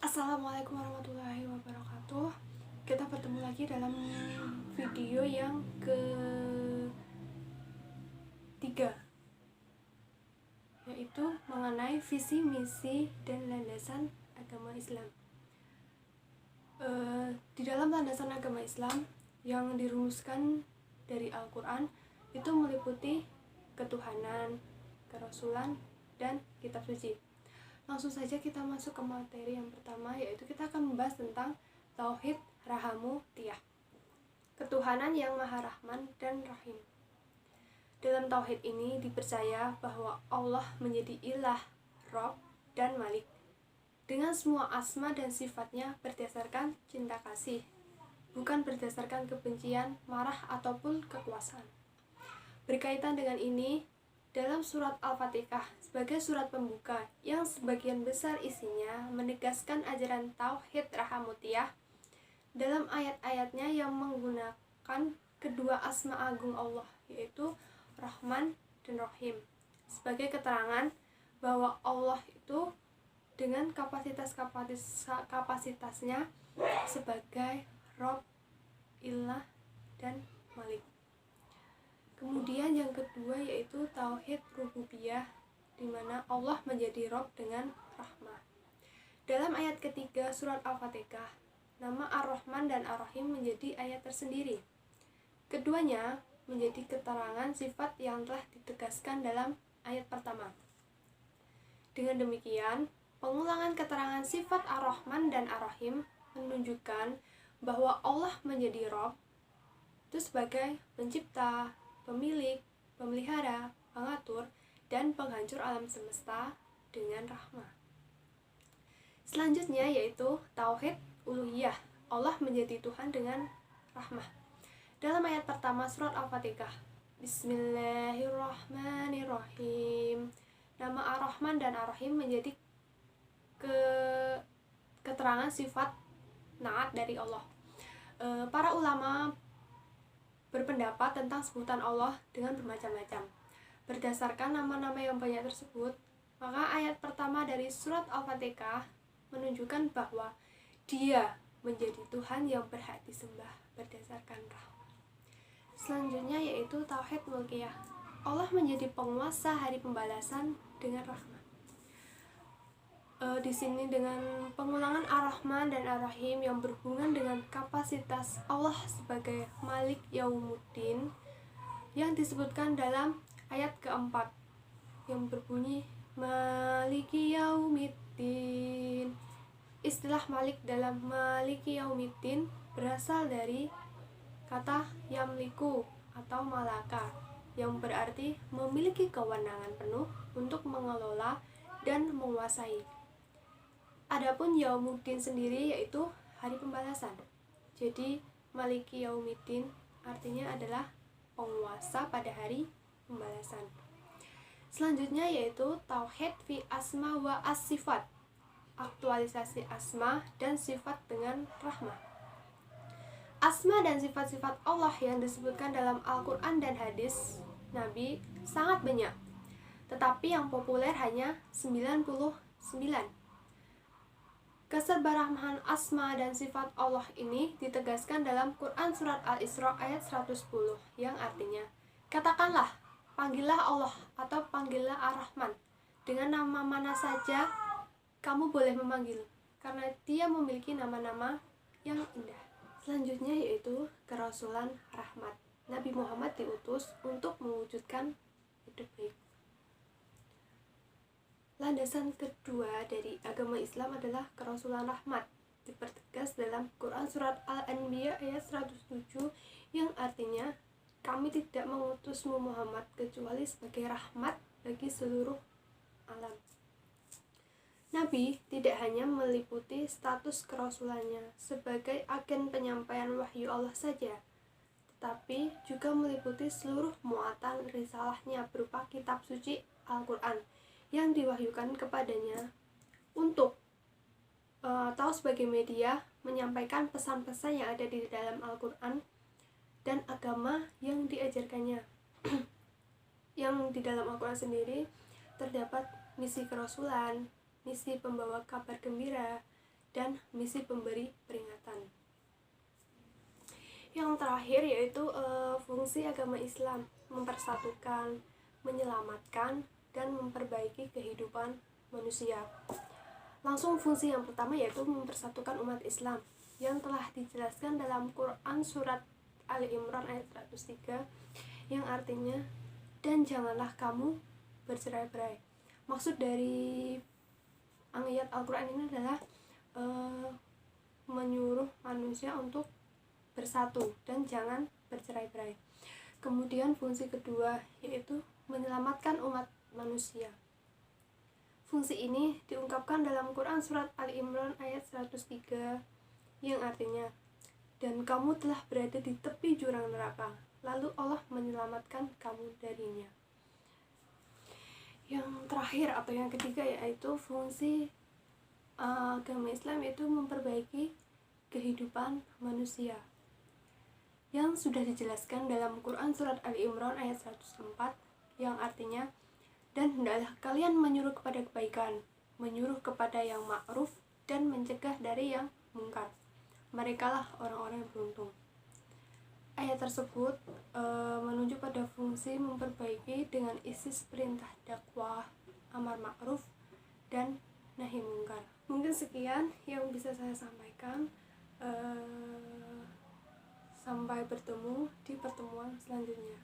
Assalamualaikum warahmatullahi wabarakatuh. Kita bertemu lagi dalam video yang ketiga, yaitu mengenai visi, misi, dan landasan agama Islam. Di dalam landasan agama Islam yang dirumuskan dari Al-Quran itu meliputi ketuhanan, kerasulan, dan kitab suci. Langsung saja kita masuk ke materi yang pertama, yaitu kita akan membahas tentang Tauhid Rahamutiyah, ketuhanan yang Maha Rahman dan Rahim. Dalam Tauhid ini dipercaya bahwa Allah menjadi ilah, Rob, dan Malik dengan semua asma dan sifatnya berdasarkan cinta kasih, bukan berdasarkan kebencian, marah, ataupun kekuasaan. Berkaitan dengan ini, dalam surat Al-Fatihah sebagai surat pembuka yang sebagian besar isinya menegaskan ajaran Tauhid Rahamutiyah dalam ayat-ayatnya yang menggunakan kedua asma agung Allah, yaitu Rahman dan Rahim, sebagai keterangan bahwa Allah itu dengan kapasitasnya sebagai Rob, Ilah, dan Malik. Kemudian yang kedua yaitu Tauhid Rububiyah, di mana Allah menjadi Rob dengan Rahmah. Dalam ayat ketiga surat Al-Fatihah, nama Ar-Rahman dan Ar-Rahim menjadi ayat tersendiri. Keduanya menjadi keterangan sifat yang telah ditegaskan dalam ayat pertama. Dengan demikian, pengulangan keterangan sifat Ar-Rahman dan Ar-Rahim menunjukkan bahwa Allah menjadi Rob itu sebagai pencipta, pemilik, pemelihara, pengatur, dan penghancur alam semesta dengan rahmah. Selanjutnya yaitu Tauhid Uluhiyah, Allah menjadi Tuhan dengan rahmah. Dalam ayat pertama surat Al-Fatihah, Bismillahirrahmanirrahim, nama Ar-Rahman dan Ar-Rahim menjadi keterangan sifat naat dari Allah. Para ulama berpendapat tentang sebutan Allah dengan bermacam-macam. Berdasarkan nama-nama yang banyak tersebut, maka ayat pertama dari surat Al-Fatihah menunjukkan bahwa Dia menjadi Tuhan yang berhak disembah berdasarkan rahmat. Selanjutnya yaitu Tauhid Mulkiyah, Allah menjadi penguasa hari pembalasan dengan rahmat. Di sini dengan pengulangan Ar-Rahman dan Ar-Rahim yang berhubungan dengan kapasitas Allah sebagai Malik Yaumuddin yang disebutkan dalam ayat keempat yang berbunyi Maliki Yaumiddin. Istilah Malik dalam Maliki Yaumiddin berasal dari kata yamliku atau malaka yang berarti memiliki kewenangan penuh untuk mengelola dan menguasai. Adapun Yaumuddin sendiri yaitu hari pembalasan. Jadi Maliki Yaumiddin artinya adalah penguasa pada hari pembalasan. Selanjutnya yaitu Tauhid fi asma wa as-sifat, aktualisasi asma dan sifat dengan rahmah. Asma dan sifat-sifat Allah yang disebutkan dalam Al-Quran dan hadis Nabi sangat banyak, tetapi yang populer hanya 99. Keserbarahman asma dan sifat Allah ini ditegaskan dalam Quran Surat Al-Isra ayat 110 yang artinya, katakanlah, panggillah Allah atau panggillah Ar-Rahman. Dengan nama mana saja kamu boleh memanggil, karena Dia memiliki nama-nama yang indah. Selanjutnya yaitu kerasulan rahmat. Nabi Muhammad diutus untuk mewujudkan hidup baik. Landasan kedua dari agama Islam adalah kerasulan rahmat, dipertegas dalam Quran Surat Al-Anbiya ayat 107 yang artinya, kami tidak mengutusmu Muhammad kecuali sebagai rahmat bagi seluruh alam. Nabi tidak hanya meliputi status kerasulannya sebagai agen penyampaian wahyu Allah saja, tetapi juga meliputi seluruh muatan risalahnya berupa kitab suci Al-Quran yang diwahyukan kepadanya untuk atau sebagai media menyampaikan pesan-pesan yang ada di dalam Al-Quran dan agama yang diajarkannya. Yang di dalam Al-Quran sendiri terdapat misi kerasulan, misi pembawa kabar gembira, dan misi pemberi peringatan. Yang terakhir yaitu fungsi agama Islam, mempersatukan, menyelamatkan, dan memperbaiki kehidupan manusia. Langsung fungsi yang pertama yaitu mempersatukan umat Islam yang telah dijelaskan dalam Quran surat Ali Imran ayat 103 yang artinya, dan janganlah kamu bercerai-berai. Maksud dari ayat Al-Quran ini adalah menyuruh manusia untuk bersatu dan jangan bercerai-berai. Kemudian fungsi kedua yaitu menyelamatkan umat manusia. Fungsi ini diungkapkan dalam Quran surat Ali Imran ayat 103 yang artinya, dan kamu telah berada di tepi jurang neraka, lalu Allah menyelamatkan kamu darinya. Yang terakhir atau yang ketiga yaitu fungsi agama Islam, yaitu memperbaiki kehidupan manusia yang sudah dijelaskan dalam Quran surat Ali Imran ayat 104 yang artinya, dan hendaklah kalian menyuruh kepada kebaikan, menyuruh kepada yang ma'ruf, dan mencegah dari yang mungkar. Merekalah orang-orang yang beruntung. Ayat tersebut menunjuk pada fungsi memperbaiki dengan isi perintah dakwah, amar ma'ruf, dan nahi mungkar. Mungkin sekian yang bisa saya sampaikan. Sampai bertemu di pertemuan selanjutnya.